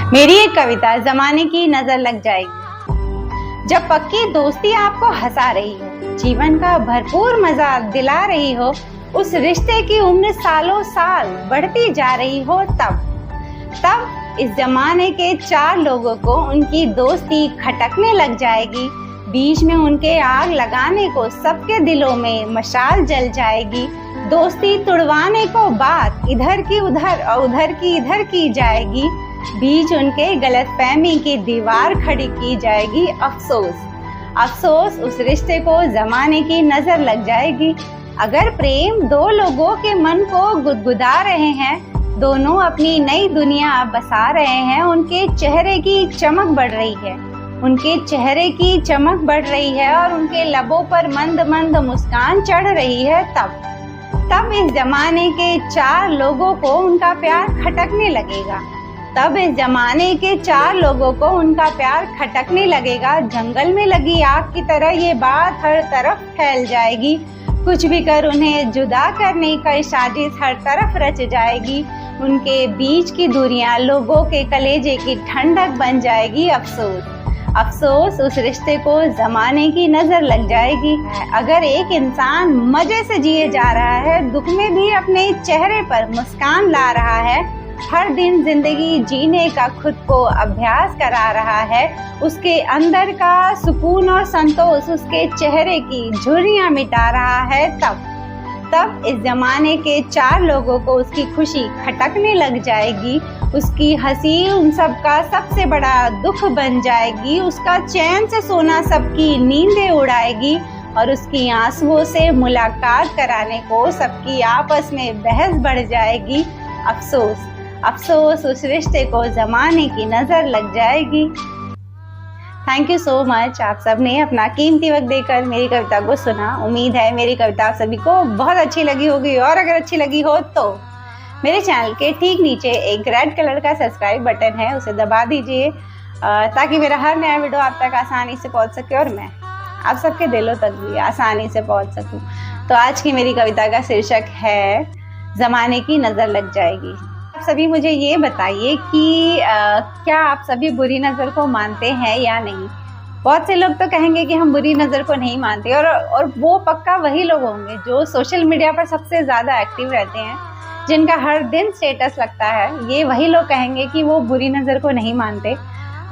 मेरी एक कविता जमाने की नजर लग जाएगी। जब पक्की दोस्ती आपको हंसा रही हो, जीवन का भरपूर मजा दिला रही हो, उस रिश्ते की उम्र सालों साल बढ़ती जा रही हो, तब इस जमाने के चार लोगों को उनकी दोस्ती खटकने लग जाएगी। बीच में उनके आग लगाने को सबके दिलों में मशाल जल जाएगी। दोस्ती तुड़वाने को बात इधर की उधर और उधर की इधर की जाएगी। बीच उनके गलतफहमी की दीवार खड़ी की जाएगी। अफसोस उस रिश्ते को जमाने की नजर लग जाएगी। अगर प्रेम दो लोगों के मन को गुदगुदा रहे हैं, दोनों अपनी नई दुनिया बसा रहे हैं, उनके चेहरे की चमक बढ़ रही है, और उनके लबों पर मंद मंद मुस्कान चढ़ रही है, तब इस जमाने के चार लोगों को उनका प्यार खटकने लगेगा। जंगल में लगी आग की तरह ये बात हर तरफ फैल जाएगी। कुछ भी कर उन्हें जुदा करने का साजिश हर तरफ रच जाएगी। उनके बीच की दूरियां लोगों के कलेजे की ठंडक बन जाएगी। अफसोस उस रिश्ते को जमाने की नजर लग जाएगी। अगर एक इंसान मजे से जिए जा रहा है, दुख में भी अपने चेहरे पर मुस्कान ला रहा है, हर दिन जिंदगी जीने का खुद को अभ्यास करा रहा है, उसके अंदर का सुकून और संतोष उसके चेहरे की झुर्रियां मिटा रहा है, तब इस जमाने के चार लोगों को उसकी खुशी खटकने लग जाएगी। उसकी हंसी उन सबका सबसे बड़ा दुख बन जाएगी। उसका चैन से सोना सबकी नींदें उड़ाएगी, और उसकी आंसुओं से मुलाकात कराने को सबकी आपस में बहस बढ़ जाएगी। अफसोस उस रिश्ते को जमाने की नजर लग जाएगी। थैंक यू सो मच, आप सब ने अपना कीमती वक्त देकर मेरी कविता को सुना। उम्मीद है मेरी कविता आप सभी को बहुत अच्छी लगी होगी, और अगर अच्छी लगी हो तो मेरे चैनल के ठीक नीचे एक रेड कलर का सब्सक्राइब बटन है, उसे दबा दीजिए ताकि मेरा हर नया वीडियो आप तक आसानी से पहुंच सके और मैं आप सबके दिलों तक भी आसानी से पहुंच सकूं। तो आज की मेरी कविता का शीर्षक है जमाने की नज़र लग जाएगी। आप सभी मुझे ये बताइए कि क्या आप सभी बुरी नज़र को मानते हैं या नहीं। बहुत से लोग तो कहेंगे कि हम बुरी नज़र को नहीं मानते, और वो पक्का वही लोग होंगे जो सोशल मीडिया पर सबसे ज़्यादा एक्टिव रहते हैं, जिनका हर दिन स्टेटस लगता है। ये वही लोग कहेंगे कि वो बुरी नज़र को नहीं मानते,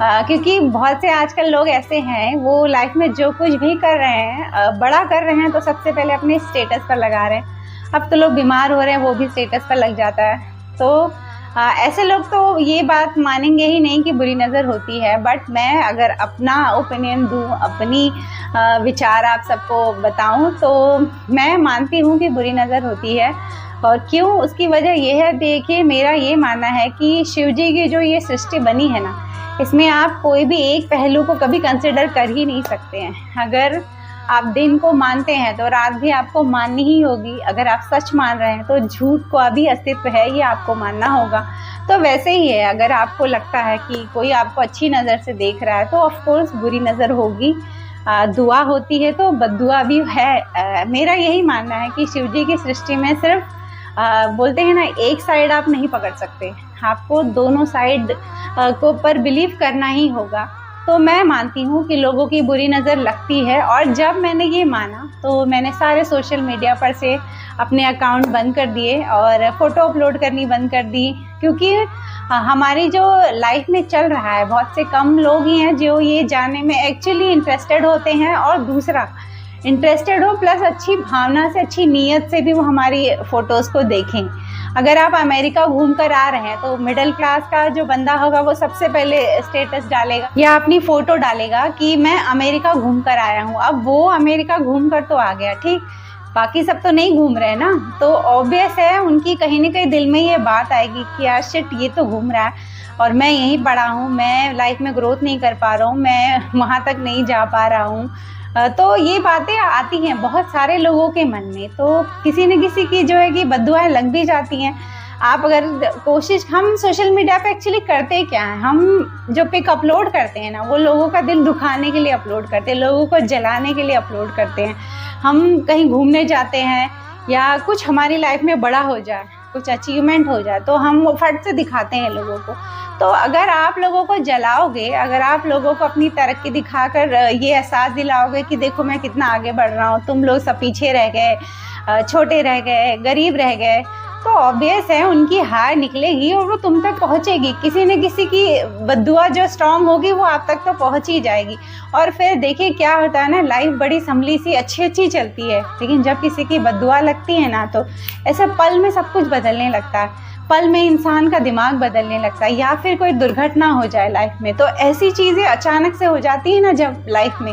क्योंकि बहुत से आजकल लोग ऐसे हैं, वो लाइफ में जो कुछ भी कर रहे हैं, बड़ा कर रहे हैं, तो सबसे पहले अपने स्टेटस पर लगा रहे हैं। अब तो लोग बीमार हो रहे हैं, वो भी स्टेटस पर लग जाता है। तो ऐसे लोग तो ये बात मानेंगे ही नहीं कि बुरी नज़र होती है। बट मैं अगर अपना ओपिनियन दूँ, अपनी विचार आप सबको बताऊं, तो मैं मानती हूँ कि बुरी नज़र होती है। और क्यों, उसकी वजह ये है, देखिए मेरा ये मानना है कि शिव जी की जो ये सृष्टि बनी है ना, इसमें आप कोई भी एक पहलू को कभी कंसिडर कर ही नहीं सकते हैं। अगर आप दिन को मानते हैं तो रात भी आपको माननी ही होगी। अगर आप सच मान रहे हैं तो झूठ का भी अस्तित्व है, ये आपको मानना होगा। तो वैसे ही है, अगर आपको लगता है कि कोई आपको अच्छी नज़र से देख रहा है तो ऑफ कोर्स बुरी नज़र होगी। दुआ होती है तो बद्दुआ भी है। मेरा यही मानना है कि शिव जी की सृष्टि में सिर्फ बोलते हैं ना, एक साइड आप नहीं पकड़ सकते, आपको दोनों साइड को पर बिलीव करना ही होगा। तो मैं मानती हूँ कि लोगों की बुरी नज़र लगती है, और जब मैंने ये माना तो मैंने सारे सोशल मीडिया पर से अपने अकाउंट बंद कर दिए और फ़ोटो अपलोड करनी बंद कर दी। क्योंकि हमारी जो लाइफ में चल रहा है, बहुत से कम लोग ही हैं जो ये जानने में एक्चुअली इंटरेस्टेड होते हैं, और दूसरा इंटरेस्टेड हो प्लस अच्छी भावना से, अच्छी नीयत से भी वो हमारी फ़ोटोज़ को देखें। अगर आप अमेरिका घूम कर आ रहे हैं तो मिडिल क्लास का जो बंदा होगा वो सबसे पहले स्टेटस डालेगा या अपनी फ़ोटो डालेगा कि मैं अमेरिका घूम कर आया हूँ। अब वो अमेरिका घूम कर तो आ गया, ठीक, बाकी सब तो नहीं घूम रहे ना। तो ऑब्वियस है उनकी कहीं ना कहीं दिल में ये बात आएगी कि यार शिट, ये तो घूम रहा है और मैं यहीं पड़ा हूँ, मैं लाइफ में ग्रोथ नहीं कर पा रहा हूँ, मैं वहाँ तक नहीं जा पा रहा हूँ। तो ये बातें आती हैं बहुत सारे लोगों के मन में। तो किसी न किसी की जो है कि बद्दुआएं लग भी जाती हैं। आप अगर कोशिश, हम सोशल मीडिया पे एक्चुअली करते क्या है, हम जो पिक अपलोड करते हैं ना, वो लोगों का दिल दुखाने के लिए अपलोड करते हैं, लोगों को जलाने के लिए अपलोड करते हैं। हम कहीं घूमने जाते हैं या कुछ हमारी लाइफ में बड़ा हो जाए, कुछ अचीवमेंट हो जाए तो हम वो फट से दिखाते हैं लोगों को। तो अगर आप लोगों को जलाओगे, अगर आप लोगों को अपनी तरक्की दिखाकर ये एहसास दिलाओगे कि देखो मैं कितना आगे बढ़ रहा हूँ, तुम लोग सब पीछे रह गए, छोटे रह गए, गरीब रह गए, तो ऑब्वियस है उनकी हार निकलेगी और वो तुम तक पहुंचेगी। किसी न किसी की बद्दुआ जो स्ट्रांग होगी वो आप तक तो पहुंच ही जाएगी। और फिर देखिए क्या होता है ना, लाइफ बड़ी संभली सी अच्छी चलती है, लेकिन जब किसी की बद्दुआ लगती है ना तो ऐसे पल में सब कुछ बदलने लगता है, पल में इंसान का दिमाग बदलने लगता है, या फिर कोई दुर्घटना हो जाए लाइफ में। तो ऐसी चीज़ें अचानक से हो जाती है ना जब लाइफ में,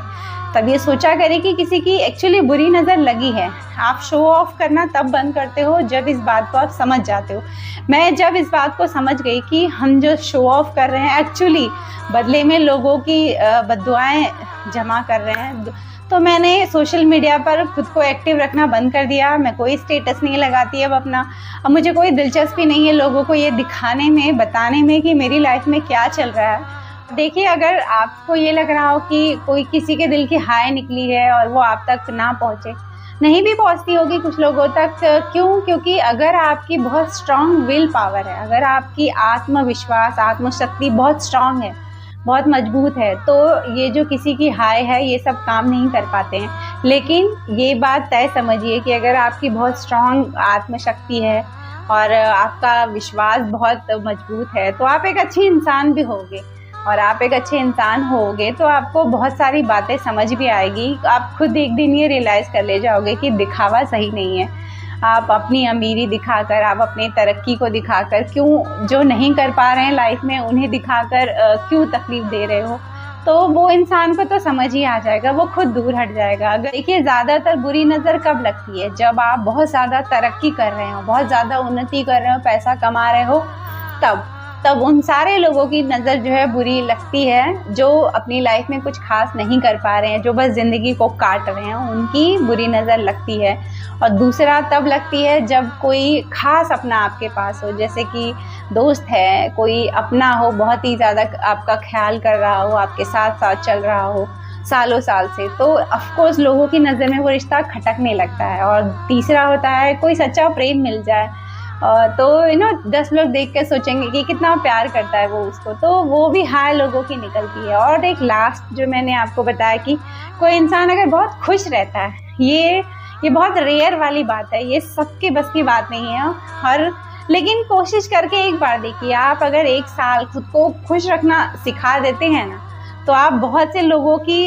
तब ये सोचा करें कि किसी की एक्चुअली बुरी नज़र लगी है। आप शो ऑफ करना तब बंद करते हो जब इस बात को आप समझ जाते हो। मैं जब इस बात को समझ गई कि हम जो शो ऑफ कर रहे हैं एक्चुअली बदले में लोगों की बद्दुआएं जमा कर रहे हैं, तो मैंने सोशल मीडिया पर खुद को एक्टिव रखना बंद कर दिया। मैं कोई स्टेटस नहीं लगाती अब अपना। अब मुझे कोई दिलचस्पी नहीं है लोगों को ये दिखाने में, बताने में कि मेरी लाइफ में क्या चल रहा है। देखिए, अगर आपको ये लग रहा हो कि कोई किसी के दिल की हाय निकली है और वो आप तक ना पहुँचे, नहीं भी पहुँचती होगी कुछ लोगों तक। क्यों? क्योंकि अगर आपकी बहुत स्ट्रांग विल पावर है, अगर आपकी आत्मविश्वास, आत्मशक्ति बहुत स्ट्रांग है, बहुत मजबूत है, तो ये जो किसी की हाय है ये सब काम नहीं कर पाते हैं। लेकिन ये बात तय समझिए कि अगर आपकी बहुत स्ट्रांग आत्मशक्ति है और आपका विश्वास बहुत मजबूत है, तो आप एक अच्छी इंसान भी होगे। और आप एक अच्छे इंसान होगे तो आपको बहुत सारी बातें समझ भी आएगी। आप खुद एक दिन ये रियलाइज़ कर ले जाओगे कि दिखावा सही नहीं है। आप अपनी अमीरी दिखाकर, आप अपनी तरक्की को दिखाकर क्यों, जो नहीं कर पा रहे हैं लाइफ में उन्हें दिखाकर क्यों तकलीफ़ दे रहे हो, तो वो इंसान को तो समझ ही आ जाएगा, वो खुद दूर हट जाएगा। अगर देखिए, ज़्यादातर बुरी नज़र कब लगती है? जब आप बहुत ज़्यादा तरक्की कर रहे हो, बहुत ज़्यादा उन्नति कर रहे हो, पैसा कमा रहे हो, तब उन सारे लोगों की नज़र जो है बुरी लगती है जो अपनी लाइफ में कुछ खास नहीं कर पा रहे हैं, जो बस ज़िंदगी को काट रहे हैं, उनकी बुरी नज़र लगती है। और दूसरा तब लगती है जब कोई खास अपना आपके पास हो, जैसे कि दोस्त है, कोई अपना हो, बहुत ही ज़्यादा आपका ख्याल कर रहा हो, आपके साथ साथ चल रहा हो सालों साल से, तो ऑफकोर्स लोगों की नज़र में वो रिश्ता खटकने लगता है। और तीसरा होता है कोई सच्चा प्रेम मिल जाए, तो 10 लोग देख कर सोचेंगे कि कितना प्यार करता है वो उसको, तो वो भी हाय लोगों की निकलती है। और एक लास्ट जो मैंने आपको बताया कि कोई इंसान अगर बहुत खुश रहता है, ये बहुत रेयर वाली बात है, ये सबके बस की बात नहीं है। लेकिन कोशिश करके एक बार देखिए, आप अगर 1 साल खुद को खुश रखना सिखा देते हैं ना, तो आप बहुत से लोगों की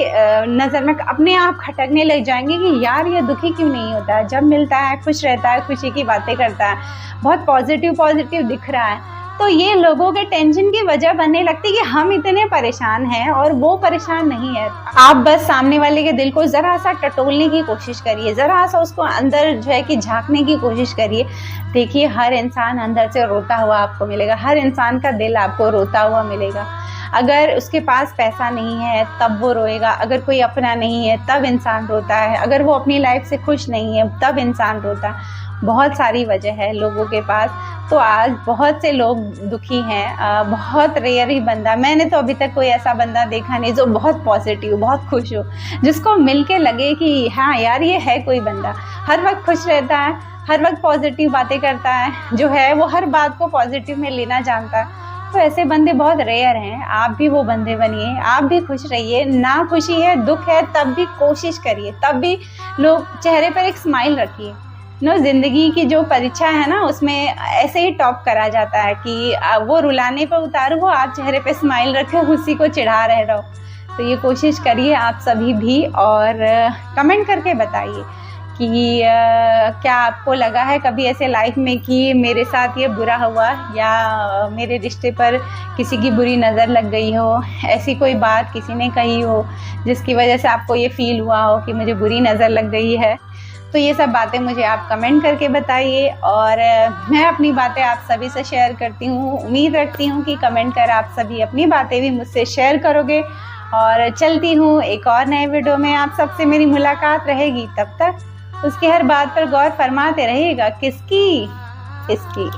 नज़र में अपने आप खटकने लग जाएंगे कि यार ये दुखी क्यों नहीं होता है, जब मिलता है खुश रहता है, खुशी की बातें करता है, बहुत पॉजिटिव दिख रहा है। तो ये लोगों के टेंशन की वजह बनने लगती है कि हम इतने परेशान हैं और वो परेशान नहीं है। आप बस सामने वाले के दिल को ज़रा सा टटोलने की कोशिश करिए, ज़रा सा उसको अंदर जो है कि झांकने की कोशिश करिए। देखिए, हर इंसान अंदर से रोता हुआ आपको मिलेगा, हर इंसान का दिल आपको रोता हुआ मिलेगा। अगर उसके पास पैसा नहीं है तब वो रोएगा, अगर कोई अपना नहीं है तब इंसान रोता है, अगर वो अपनी लाइफ से खुश नहीं है तब इंसान रोता है। बहुत सारी वजह है लोगों के पास। तो आज बहुत से लोग दुखी हैं, बहुत रेयर ही बंदा, मैंने तो अभी तक कोई ऐसा बंदा देखा नहीं जो बहुत पॉजिटिव, बहुत खुश हो, जिसको मिल के लगे कि हाँ यार ये है कोई बंदा, हर वक्त खुश रहता है, हर वक्त पॉजिटिव बातें करता है, जो है वो हर बात को पॉजिटिव में लेना जानता है। तो ऐसे बंदे बहुत रेयर हैं। आप भी वो बंदे बनिए, आप भी खुश रहिए। ना खुशी है, दुख है, तब भी कोशिश करिए, तब भी लोग चेहरे पर एक स्माइल रखिए। ज़िंदगी की जो परीक्षा है ना, उसमें ऐसे ही टॉप करा जाता है कि वो रुलाने पर उतारू हो, आप चेहरे पे स्माइल रखे उसी को चिढ़ा रहे रहो। तो ये कोशिश करिए आप सभी भी, और कमेंट करके बताइए कि क्या आपको लगा है कभी ऐसे लाइफ में कि मेरे साथ ये बुरा हुआ, या मेरे रिश्ते पर किसी की बुरी नज़र लग गई हो, ऐसी कोई बात किसी ने कही हो जिसकी वजह से आपको ये फील हुआ हो कि मुझे बुरी नज़र लग गई है। तो ये सब बातें मुझे आप कमेंट करके बताइए, और मैं अपनी बातें आप सभी से शेयर करती हूँ। उम्मीद रखती हूँ कि कमेंट कर आप सभी अपनी बातें भी मुझसे शेयर करोगे। और चलती हूँ एक और नए वीडियो में, आप सबसे मेरी मुलाकात रहेगी। तब तक उसकी हर बात पर गौर फरमाते रहिएगा। किसकी? इसकी।